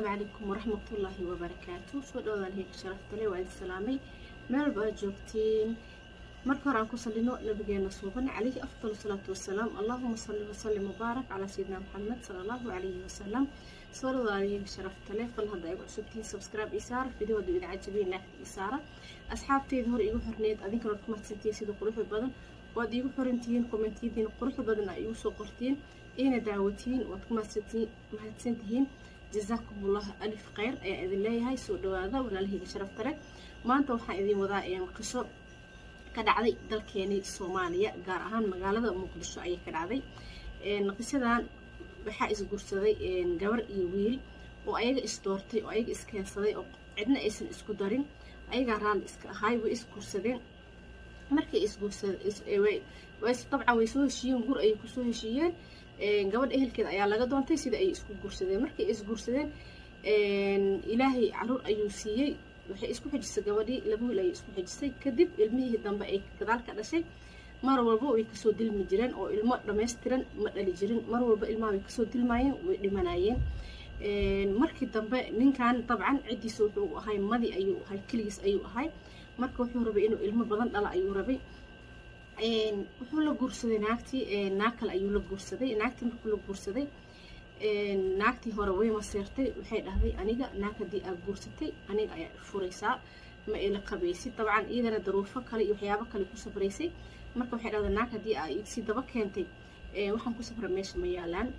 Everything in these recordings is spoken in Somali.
السلام عليكم ورحمة الله وبركاته. سو دhowaad heeg sharafta leh waa idin salaamay meel ba joogtiin. marka hore aan ku salino nabigeena suuban calayhi afdalu salaatu wassalaam. allahumma salli wa sallim mubarak ala sayyidina muhammad sallallahu alayhi wa sallam. soo dhowaad heeg sharafta leh fal hadda ay cusubtiin subscribe isaar fiidiyoda idin cajabiina isaara asxaabteeda hore igu xirneed adinka ku mahadsantiin sida quruxda badan waad igu xirantiin commentiidina quruxda badan ay igu soo qortiin ina daawatiin waad ku mahadsantiin جزاكم الله ألف خير أي إذن الله هاي سود هذا ولا له شرف ترك ما أنت وحنا إذن وضع قصة كدعدي دلكيني الصومالية جارهان مقالة مقدسة أي كدعدي نقصة ذا بحائز قرصة جبر يويل وأي استورتي وأي إسكانصدي عندنا اسم إسكودرين أي جارهان هاي وإسكورصدين مركي إسكورصة وإس طبعا ويسوي شيء ونقول أي كسوه شيئين gabadh ehelkeeda ayaa laga doontay sida ay isku guursadeen markay isguursadeen ilaahay caruur ayuu siiyay waxay isku xijisay gabadhii laba wiil ay isku xijisay kadib ilmihii dambe ay gadaal ka dhashay mar walba way kasoo dilmi jireen oo ilmo dhameystiran ma dhali jirin mar walba ilmaha way kasoo dilmayeen way dhimanayeen markii dambe ninkan dabcan cidiisa wuxuu ahay madi ayuu ahay kaligiis ayuu ahay marka wuxuu rabay inuu ilmo badan dhala ayuu rabay wuxuu la guursaday naagtii naakal ayuu la guursaday naagtii markuu la guursaday naagtii hore way maseertay waxay dhahday aniga naag hadii aad guursatay aniga ayaa furaysaa ma ila qabaysid dabcan iyadana daruufo kale iyo waxyaabo kale ku sabraysay marka waxay dhahday naag hadii aad si daba keentay waxaan ku sabra meesha ma yaalaan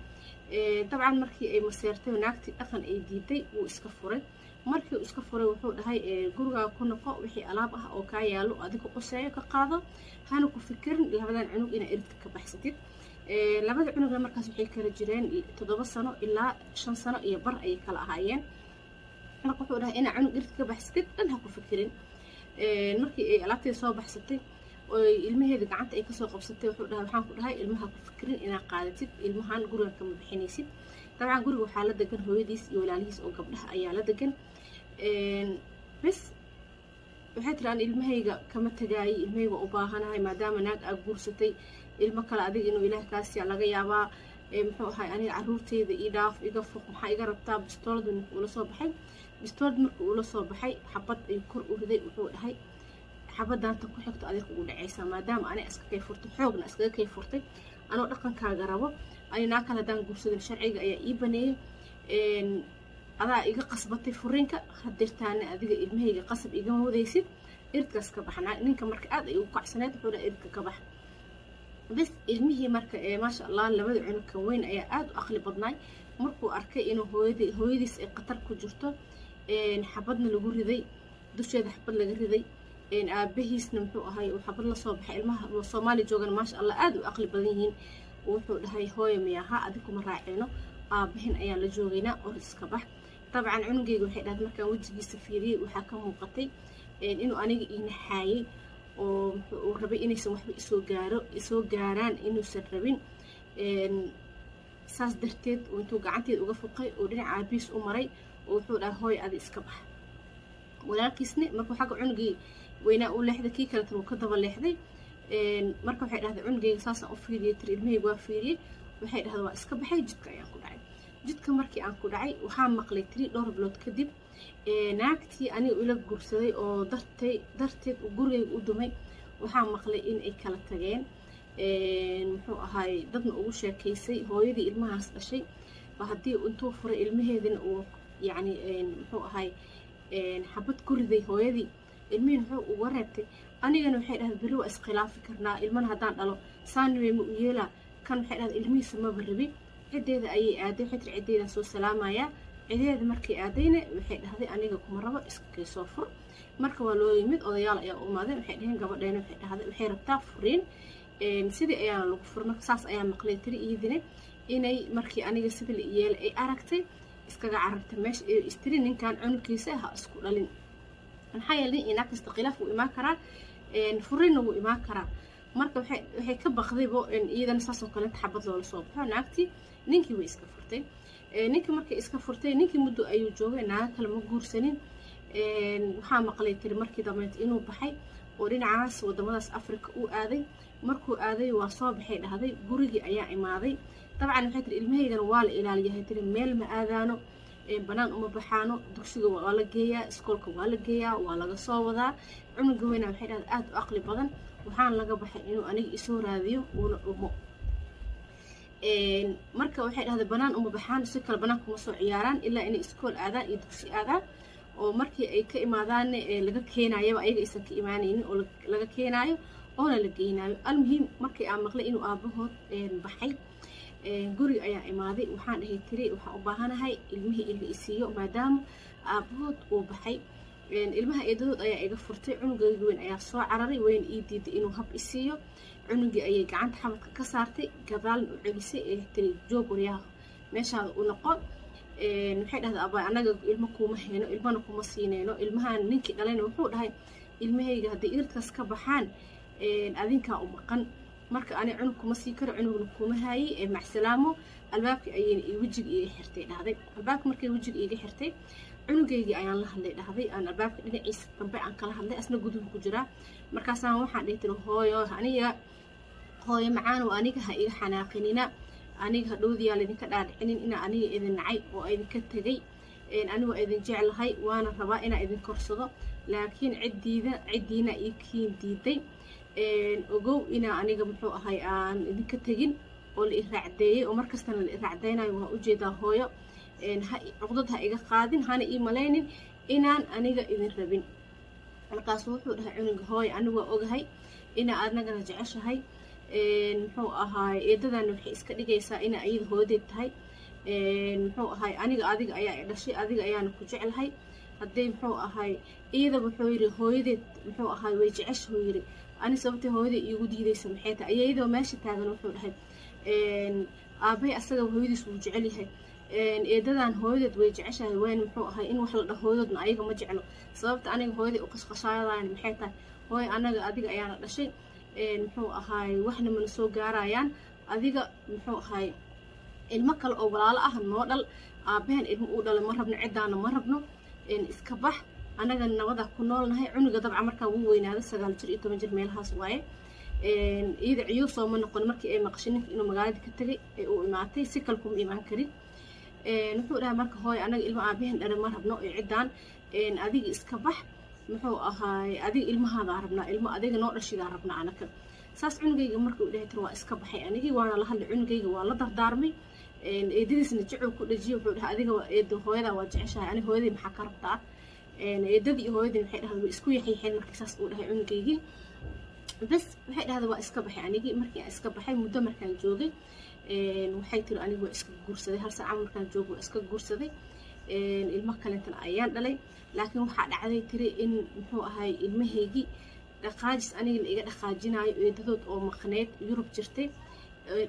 dabcan markii ay maseertay naagtii dhaqan ay diiday wuu iska furay markii uu iska furay wuxuu dhahay guriga ku noqo wixii alaab ah oo ka yaalo adiga qoseeyo ka qaado hana ku fikirin labadan cunug ina iridka ka baxsatid labada cunugna markaas waxay kala jireen 7 sano ilaa 5 sano iyo bar ay kala ahaayeen marka wuxuu dhahay ina cunug iridka ka baxsatid dhan ha ku fikirin markii ay alaabtii soo baxsatay oo ilmaheeda gacanta ay ka soo qabsatay wuxuu dhahay waxaan ku dhahay ilmaha ku fikirin ina qaadatid ilmahan guriga kama bixinaysid dabcan guriga waxaa la degan hooyadiis iyo walaalihiis oo gabdhaha ayaa la degan bas waxay tiraan ilmahayga kama tagaay ilmahayga u baahanahay maadaama naag aad guursatay ilmo kale adiga inuu ilaah kaasiya laga yaabaa muxuu ahay aniga caruurteyda ii dhaaf iga fuq maxaa iga rabtaa bistoolada markuu ula soo baxay bistoolada markuu ula soo baxay xabad ayuu kor u riday wuxuu dhahay xabadaanta ku xigto adiga ugu dhacaysa maadaama ani iska kay furtay xoogna iskaga kay furtay anoo dhaqankaaga rabo ani naag kale hadaan guursadin sharciga ayaa ii baneeyay adaa iga qasbatay furiinka hadirtaana adiga ilmahayga qasab igama wadaysid iridkaas ka baxnaa ninka marka aad ay u kacsaneed wuxuu dhahay iridka ka bax bas ilmihii marka maasha allah labada cunug kan weyn ayaa aad u aqli badnaay markuu arkay inuu hooyadiis ay qatar ku jirto xabadna lagu riday dusheeda xabad laga riday aabahiisna muxuu ahay uu xabad la soo baxay ilmaha Soomaali joogan maasha allah aad u aqli badan yihiin wuxuu dhahay hooyo miyaha adigu ma raacino aabahin ayaa la joogaynaa oo iska bax dabcan cunugeyga waxay dhahay markaan wajigiisa fiiriyay waxa ka muuqatay inuu aniga ina xaayay oo uu rabay inaysan waxba isoo gaaraan inuusan rabin saas darteed intuu gacanteeda uga fuqay oo dhinaca aabiis u maray oo wuxuu dhahay hooyo adi iska bax walaalkiisna markuu xagga cunugii weynaa u leexday kii kale uu ka daba leexday marka waxay dhahday cunugeyga saasaan u fiiriyay tir ilmahayga waa fiiriyay waxay dhahday waa iska baxay jidka ayaan ku dhacay jidka markii aan ku dhacay waxaa maqlay tiri dhowr bilood kadib naagtii aniga ila guursaday oo darteed uu gurigayga u dumay waxaa maqlay in ay kala tageen muxuu ahay dadna ugu sheekaysay hooyadii ilmahaas dhashay ba haddii intuu furay ilmaheedina uu yacni muxuu ahay xabad ku riday hooyadii ilmihiin wuxuu uga reebtay anigana waxay dhahday berri waa iskhilaafi karnaa ilmana haddaan dhalo saaniwe ma u yeelaa kan waxay dhahday ilmihiisa maba rabi cideeda ayay aaday waxay tiri cideedaan soo salaamayaa cideeda markay aadayna waxay dhahday aniga kuma rabo iska soo fur marka waa loo yimid odayaal ayaa u imaadeen waxay dhaheen gabadheena waxay dhahday waxay rabtaa furiin sidii ayaana lagu fur marka saas ayaa maqlay tiri iyadina inay markii aniga sida la yeelay ay aragtay iskaga carartay meesha istiri ninkan cunugkiisa ha isku dhalin maxaa yeelay in kasta khilaaf uu imaan karaa furiinna wuu imaan karaa marka waxay ka baqdaybo iyadana saas oo kale xabad loola soo baxo naagtii ninkii way iska furtay ninkii markay iska furtay ninkii muddo ayuu joogay naag kale ma guursanin waxaa maqlay tiri markii dambe inuu baxay oo dhinacaas wadamadaas Afrika uu aaday markuu aaday waa soo baxay dhahday gurigii ayaa imaaday طبعا waxay tiri ilmaheegan waa la ilaaliyaa tiri meel ma aadaano banaan uma baxaano dugsiga waa la geeyaa iskoolka waa la geeyaa waa laga soo wadaa cunuga weyna waxay dhahday aad u aqli badan waxaan laga baxay inuu aniga isoo raadiyo uuna dhumo marka waxay dhahday banaan uma baxaan si kale banaanka uma soo ciyaaraan ilaa inay iskool aadaan iyo dugsi aadaan oo markii ay ka imaadaan laga keenayaba ayaga aysan ka imaanaynin oo laga keenaayo oona la geynayo almuhiim markii aan maqlay inuu aabahood baxay guriga ayaa imaaday waxaan dhahay tiri waxaan u baahanahay ilmihii in la isiiyo maadaama aabahood uu baxay ilmaha eedadood ayaa iga furtay cunugayga weyn ayaa soo cararay weyn ii diiday inuu hab isiiyo cunugii ayay gacanta xabadka ka saartay gadaalna u celisay ee tiri joog waryaha meeshaada u noqon waxay dhahday abaa anaga ilmo kuma hayno ilmana kuma siinayno ilmahan ninkii dhalayna wuxuu dhahay ilmahayga haddii iridkaas ka baxaan adinkaa u maqan marka ani cunug kuma sii karo cunugna kuma haayay macsalaamo albaabkii ayayna wejiga iiga xirtay dhahday albaabka markay wejiga iiga xirtay cunugaygii ayaan la hadlay dhahday aan albaabka dhinaciisa dambe aan kala hadlay asna guduhu ku jiraa markaasaan waxaan dhihi tiri hooyo aniga hooyo macaanow aniga ha iga xanaaqinina aniga hadhowdiyaa laydinka dhaadhicinin inaa aniga idin nacay oo idinka tegay anigu idin jeclahay waana rabaa inaa idin korsado laakiin ciddiina ii kiin diiday ogow inaa aniga muxuu ahay aan idinka tegin oo la iraacdeeyey oo markastana la iraacdeynayo waa ujeedaa hooyo cuqdad ha iga qaadin hana ii malaynin inaan aniga idin rabin markaas wuxuu dhahay cunuga hooyo anigu waa ogahay inaa adnagana jeceshahay muxuu ahay eedadana waxay iska dhigaysaa inaa iyada hooyadeed tahay muxuu ahay aniga adiga ayaa dhashay adiga ayaana ku jeclahay haddii muxuu ahay iyada wuxuu yiri hooyadeed muxuu ahay way jeceshuu yiri ani sababtay hooyada iigu diidaysa maxay tahay iyadoo meesha taagan wuxuu dhahay aabay asaga hooyadiis wuu jecel yahay eedadan hooyadeed way jeceshahay wayna muxuu ahay in wax la dhaho hooyadoodna ayaga ma jeclo sababta aniga hooyadii u qashqashaadaan maxay tahay hooyo anaga adiga ayaana dhashay muxuu ahay waxna mana soo gaarayaan adiga muxuu ahay ilmo kale oo walaalo ah noo dhal aabbahan ilmo uu dhalay ma rabno ciddaana ma rabno iska bax anaga nabada ku noolnahay cunuga dabcan markaa wuu weynaaday 9 jir iyo 10 jir meelahaas waaye iyada ciyuu soo ma noqon markii ay maqashay ninka inuu magaalada ka tagay ee uu imaatay si kale kuma imaan karin wuxuu dhahay marka hooyo anaga ilmo aabahan dhalay ma rabno ee ciddaan adiga iska bax muxuu ahay adiga ilmahaada rabnaa ilmo adiga noo dhashidaa rabnaa anaka saas cunugayga markii uu dhahay tir waa iska baxay anigii waana la hadlay cunugayga waa la dardaarmay eedadiisna jacuu ku dhajiyay wuxuu dhahay adiga eedo hooyada waa jeceshahay ani hooyadii maxaa ka rabtaa eedadii iyo hooyadii waxay dhahay way isku yaxiixeen markii saas uu dhahay cunugaygii bas waxay dhahday waa iska baxay anigii markii aan iska baxay muddo markaan joogay waxay tiri anigu waa iska guursaday hal saac markaan joogo waa iska guursaday ilmo kalentana ayaan dhalay laakiin waxaa dhacday tiri in muxuu ahay ilmahaygii dhaqaajis aniga la iga dhaqaajinayo eedadood oo maqneed yurub jirtay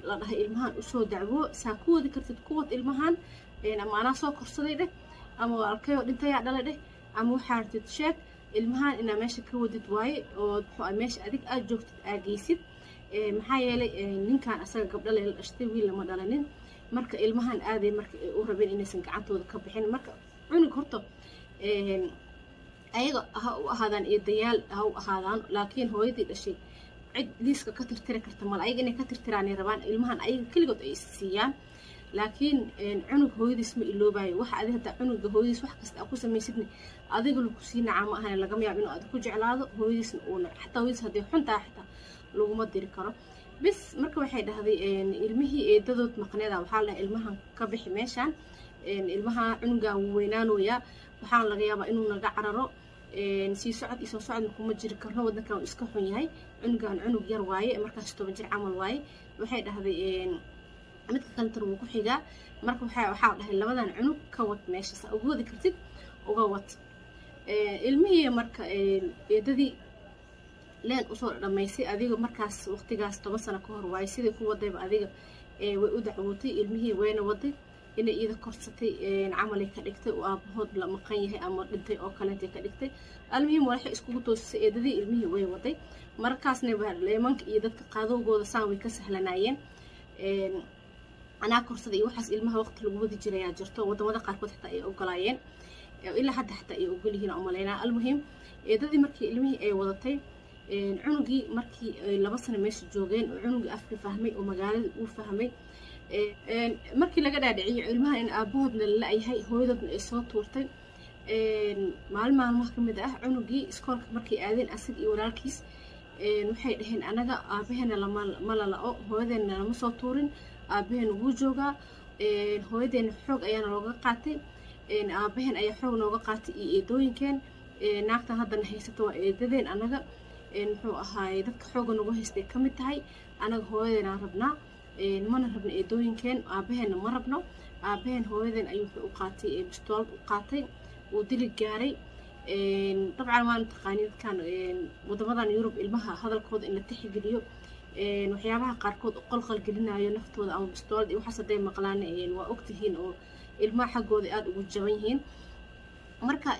la dhahay ilmahan usoo dacwo saa ku wadi kartid kuwad ilmahan ama anaa soo korsaday dheh ama walaalkayoo dhintayaa dhalay dheh ama waxaa ratid sheeg ilmahan inaa meesha ka wadid waaye oo muxuu meesha adig aad joogtid aageysid maxaa yeelay ninkan asaga gabdho la dhashtay wiil lama dhalanin marka ilmahan aaday marka u rabeen inaysan gacantooda ka bixin marka cunug horta ayaga ha u ahaadaan eedayaal ha u ahaadaan laakiin hooyadii dhashay cid liiska ka tirtiri karta mal ayaga inay ka tirtiraanay rabaan ilmahan ayaga keligood ay siiyaan laakiin cunug hooyadiis ma iloobayo waxa adiga hadda cunuga hooyadiis wax kasta ku samaysidna adiga lagu sii nacaa ma ahan lagama yaabo inuu aad ku jeclaado hooyadiisna uu nac xataa hooyadiis haddii xuntaa xitaa laguma diri karo bis marka waxay dhahday ilmihii eedadood maqneeda waxaa la ilmahan ka bixi meeshaan ilmaha cunuga wuu weynaanoyaa waxaan laga yaabaa inuu naga cararo sii socod iyo soo socodna kuma jiri karno waddankan uu iska xun yahay cunugan cunug yar waaye markaas 10 jir camal waaye waxay dhahday midka kale tar wuu ku xigaa marka waxaa dhahay labadan cunug ka wad meesha sa ugu wadi kartid uga wad ilmihii marka eedadii leen usoo dhamaysay adiga markaas waqtigaas 10 sano ka hor waaye sidii ku wadayba adiga way u dacwootay ilmihii wayna waday inay iyada korsatay camal ay ka dhigtay oo aabahood la maqan yahay ama dhintay oo kale intay ka dhigtay almuhiim waxay iskugu toosisay eedadii ilmihii way waday markaasna leemanka iyo dadka qaadowgooda saan way ka sahlanaayeen anaa korsada iyo waxaas ilmaha waqti lagu wadi jiray ayaa jirto wadamada qaarkood xitaa ay ogolaayeen ilaa hadda xitaa ay ogol yihiin oo maleynaa almuhiim eedadii markii ilmihii ay wadatay cunugii markii 2 sano meesha joogeen oo cunugii afka fahmay oo magaalada uu fahmay markii laga dhaadhiciyo ilmaha in aabahoodna la yahay hooyadoodna ay soo tuurtay maalmaha kamid ah cunugii iskoolka markay aadeen asag iyo walaalkiis waxay dhaheen anaga aabaheena ma lalao hooyadeena lama soo tuurin aabaheena wuu joogaa hooyadeena xoog ayaana looga qaatay aabaheen ayaa xoog nooga qaatay iyo eedooyinkeen naagtan haddana haysato waa eedadeen anaga muxuu ahaay dadka xooga nagu haystay ka mid tahay anaga hooyadeena rabnaa mana rabno eedooyinkeen aabaheena ma rabno aabaheen hooyadeen ayuu wuxuu u qaatay bistoolad u qaatay uu dili gaaray dabcan waan taqaani dadkan wadamadan Yurub ilmaha hadalkooda in la tixgeliyo waxyaabaha qaarkood qolqal gelinayo naftooda ama bistoolad waxa saday maqlaan waa ogtihiin oo ilmaha xaqooda aad ugu jaban yihiin marka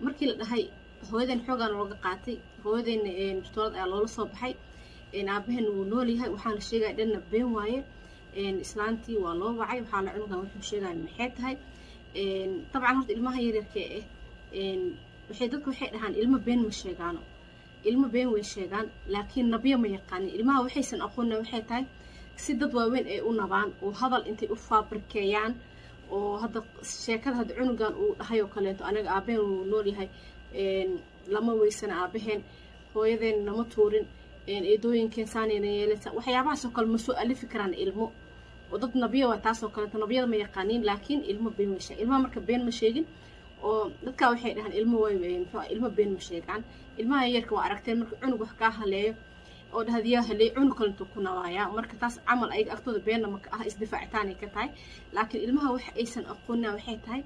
markii la dhahay hooyadeen xoogan looga qaatay hooyadeen bistoolad ayaa loola soo baxay aabaheen wuu nool yahay waxaan sheegay dhanna been waaye islaantii waa loo wacay waxa la cunugan wuxuu sheegay maxay tahay dabcan horta ilmaha yaryarka waxay dadku waxay dhahaan ilmo been ma sheegaano ilmo been way sheegaan laakiin nabiyo ma yaqaan ilmaha waxaysan aqoonna waxay tahay si dad waaweyn ay u nabaan oo hadal intay u fabrikeeyaan oo hadda sheekada had cunugan uu dhahay oo kale anaga aabaheen uu nool yahay lama weysana aabaheen hooyadeen nama tuurin eedooyinkeen saanayna yeelata waxyaabahaas oo kale ma soo alifi karaan ilmo oo dad nabiyo waa taas oo kale nabiyada ma yaqaaniin laakiin ilmo been way sheegaan ilmaha marka been ma sheegin oo dadka waxay dhahaan ilmo way ilmo been ma sheegaan ilmaha yarka waa aragteen marka cunug wax ka haleeyo oo dhahdiya halay cunug kale intuu ku nawaaya marka taas amal ay agtooda been ma ah isdifaacitaan ay ka tahay laakiin ilmaha wax aysan aqoonna waxay tahay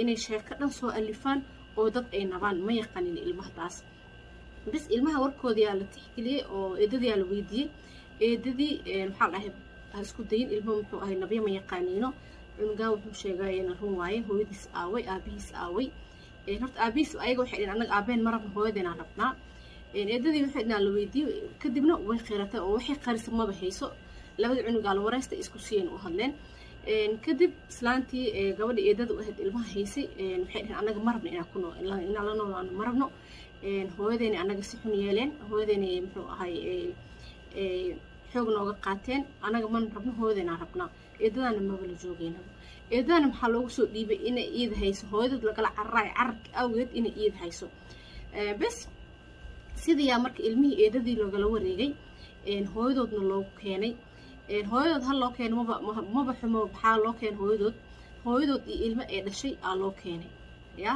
inay sheeko dhan soo alifaan oo dad ay nabaan ma yaqaanin ilmaha taas bas ilmaha warkooda yaa la tixgeliyay oo eedadii la weydiiyay eedadii maxaa dhahay isku dayin ilmo muxuu ahay nabiyo ma yaqaaniino cunugan wuxuu sheegay in run waaye hooyadiis aaway aabihiis aaway horta aabihiis ayaga waxay dhaheen anaga aabeen ma rabno hooyadeena rabnaa eedadii waxay dhaheen la weydiiyay kadibna way qeeratay oo waxay qarisay maba hayso labada cunuga la wareysta isku siiyeen u hadleen kadib islaantii gabadha eedada u ahayd ilmaha haysay waxay dhaheen anaga ma rabno inaan la noolaano ma rabno hooyadeena anaga si xun yeeleen hooyadeena muxuu ahay xoog nooga qaateen anaga man rabno hooyadeena rabnaa eedadana maba la joogayna eedadana maxaa loogu soo dhiibay inay iid hayso hooyadad lagala cararaay cararka awgeed inay iid hayso bas sidiyaa marka ilmihii eedadii loogala wareegay hooyadoodna loogu keenay hooyadood hal loo keenay maba xumo maxaa loo keenay hooyadood iyo ilmo ee dhashay aa loo keenay ya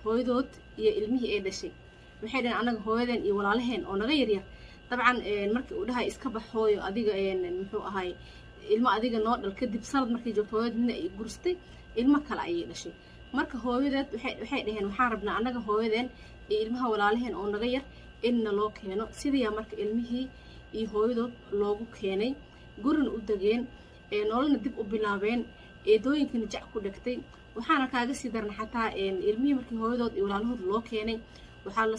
hooyadood iyo ilmihii ee dhashay waxay dhahan anaga hooyadeen iyo walaalaheen oo naga yaryar dabcan markii uu dhahay iska bax hooyo adiga muxuu ahay ilmo adiga noo dhal kadib sanad markay joogto hooyadina ay gurstay ilmo kale ayay dhashay marka hooyadeed waxay dhaheen waxaan rabnaa anaga hooyadeen iyo ilmaha walaalaheen oo naga yar inna loo keeno sidiyaa marka ilmihii iyo hooyadood loogu keenay gurina u degeen nololna dib u bilaabeen eedooyinkana jac ku dhigtay waxaana kaaga sii darna xataa ilmihii markii hooyadood iyo walaalahood loo keenay waxaa la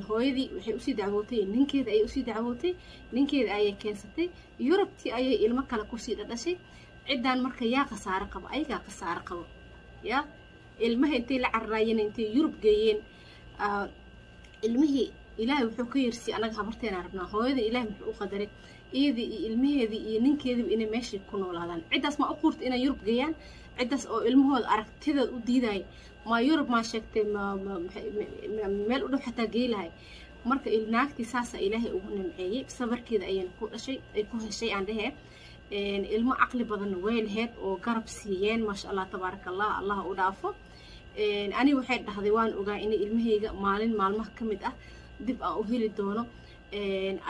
hooyadii waxay usii dacwootay ninkeeda ayay usii dacwootay ninkeeda ayay keensatay Yurubtii ayay ilmo kale ku sii dhashay ciidan marka yaa qasaare qabo ayaga qasaare qabo ya ilmaha intay la carraayeen intay Yurub geeyeen ilmihii ilaahay wuxuu ka yirsi anaga habarteena rabnaa hooyada ilaahay wuxuu u qadaray iyadii iyo ilmaheedii iyo ninkeedii inay meesha ku noolaadaan ciidaas ma u qurto inay Yurub geeyaan ciidaas oo ilmahooda aragtida u diiday ma Yurub ma sheegtay meel u dhow xataa geelahay marka ilnaagtii saasa ilaahay ugu nimceeyay sabarkeeda ayaan ku dhashay ay ku heshay aan dhahay ilmo aqli badan way lahayd oo garab siiyeen ma sha Allah tabarakallah Allah u dhaafo ani waxay dhahday waan ogaa in ilmahayga maalmaha kamid ah dib aan u heli doono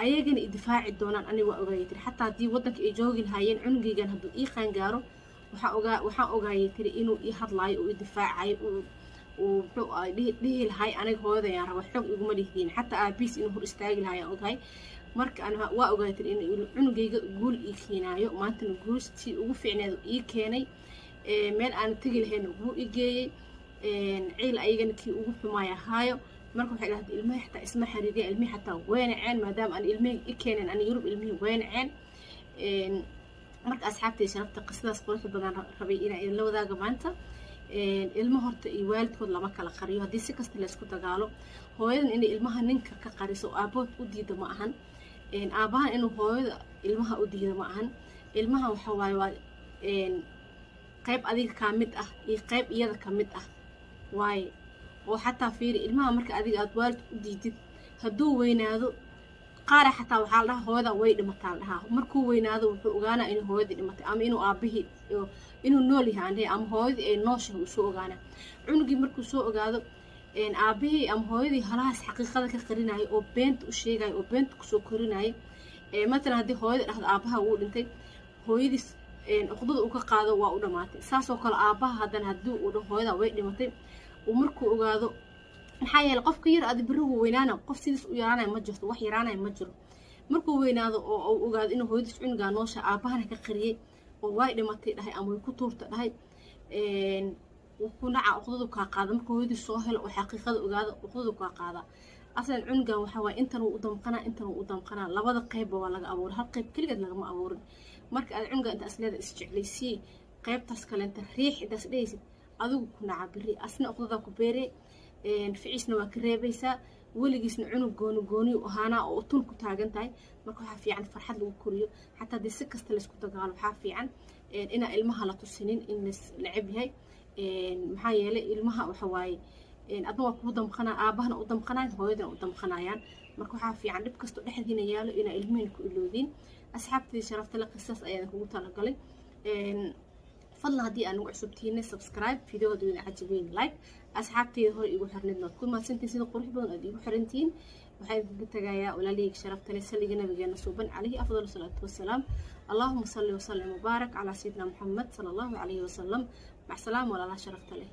ayagana difaaci doonaan ani waa ogaayay xataa hadii wadanka ay joogi lahaayeen cunugaygan haduu ii qaan gaaro waxaan ogaayay inuu ii hadlaayo oo difaacayo wuxuu dhihi lahay aniga hooyadayaan rabo xoog iguma lihiin xataa aabiis inuu hor istaagi lahaayaan ogahay marka ana waa ogaayay in cunugayga guul ii keenayo maantana guustii ugu fiicneed ii keenay meel aan tagi lahayn ugu igeeyay ciil ayagana kii ugu xumaaya haayo marka waxay dhahdeen ilmaha xataa isma xariiriyay ilmaha xataa weynaceen maadaama aan ilmaha i keenin aan Yurub ilmaha weynaceen marka asxaabtay sharafta qisadaas qurux badan rabay inay la wadaago maanta ilmo horta iyo waalidkood lama kala qariyo hadii si kasta la isku dagaalo hooyadan in ilmaha ninka ka qariso aabood u diido ma ahan aabaha inuu hooyada ilmaha u diido ma ahan ilmaha waxa waaye waa qayb adiga ka mid ah iyo qayb iyada ka mid ah waaye oo xataa fiiri ilmaha marka adiga aad waalid u diidid hadduu weynaado qaara xataa waxaa la dhahaa hooyada way dhimataa la dhahaa markuu weynaado wuxuu ogaanaa inuu hooyadii dhimatay ama inuu aabihii inuu nool yahay aan ama hooyadii ay nooshahay uu soo ogaanaa cunugii markuu soo ogaado aabihii ama hooyadii halahaas xaqiiqada ka qarinayo oo beenta u sheegayo oo beenta kusoo korinayo matalan haddii hooyada dhahdo aabaha wuu dhintay hooyadiis uqdada uu ka qaado waa u dhamaatay saasoo kale aabaha haddana haddii uu dhaho hooyada way dhimatay uu markuu ogaado maxaa yeelay qofka yar adi beri wuu weynaana qof sidiis u yaraanaya ma jirto wax yaraanaya ma jiro markuu weynaado oo uu ogaado inuu hooyadiis cunugaa noosha aabahana ka qariyay oo way dhimatay dhahay ama way ku tuurta dhahay wuxuu naca uqdadu kaa qaada markuu hooyadiis soo helo oo xaqiiqada ogaado uqdadu kaa qaada aslan cunugan waxaa waaye intan wuu u damqanaa intan wuu u damqanaa labada qaybba waa laga abuuray hal qayb keligeed lagama abuurin marka aad cunuga inta asleeda isjeclaysii qaybtaas kale inta riix intaas dhehaysid adigu ku naca biri asna uqdada ku beeree ficiisna waa ka reebaysaa weligiisna cunug gooni u ahaanaa oo tun ku taagan tahay marka waxaa fiican farxad lagu koriyo xataa haddii si kasta laysku dagaalo waxaa fiican inaa ilmaha la tusinin in la ceb yahay maxaa yeelay ilmaha waxa waaye adna waa kuu damqanaa aabahana u damqanayaan hooyadana u damqanayaan marka waxaa fiican dhib kastoo dhexdiina yaalo inaa ilmihiina ku iloodiin asxaabtii sharafta le qisaas ayaan kugu talagalay fadlan haddii aan ugu cusubtiinay subscribe videoda wada cajibeyn like asxaabteyda hore igu xirnidna waad ku mahadsantihiin sida qurux badan aad igu xirantihiin waxaa idinkaga tagayaa walaalihayga sharafta leh saliga nabigeena suuban calayhi afdal salaatu wasalaam allahuma salli wasallim mubaarak calaa sayidina maxamed sala allahu calayhi wasalam mac salaam walaalaha sharafta leh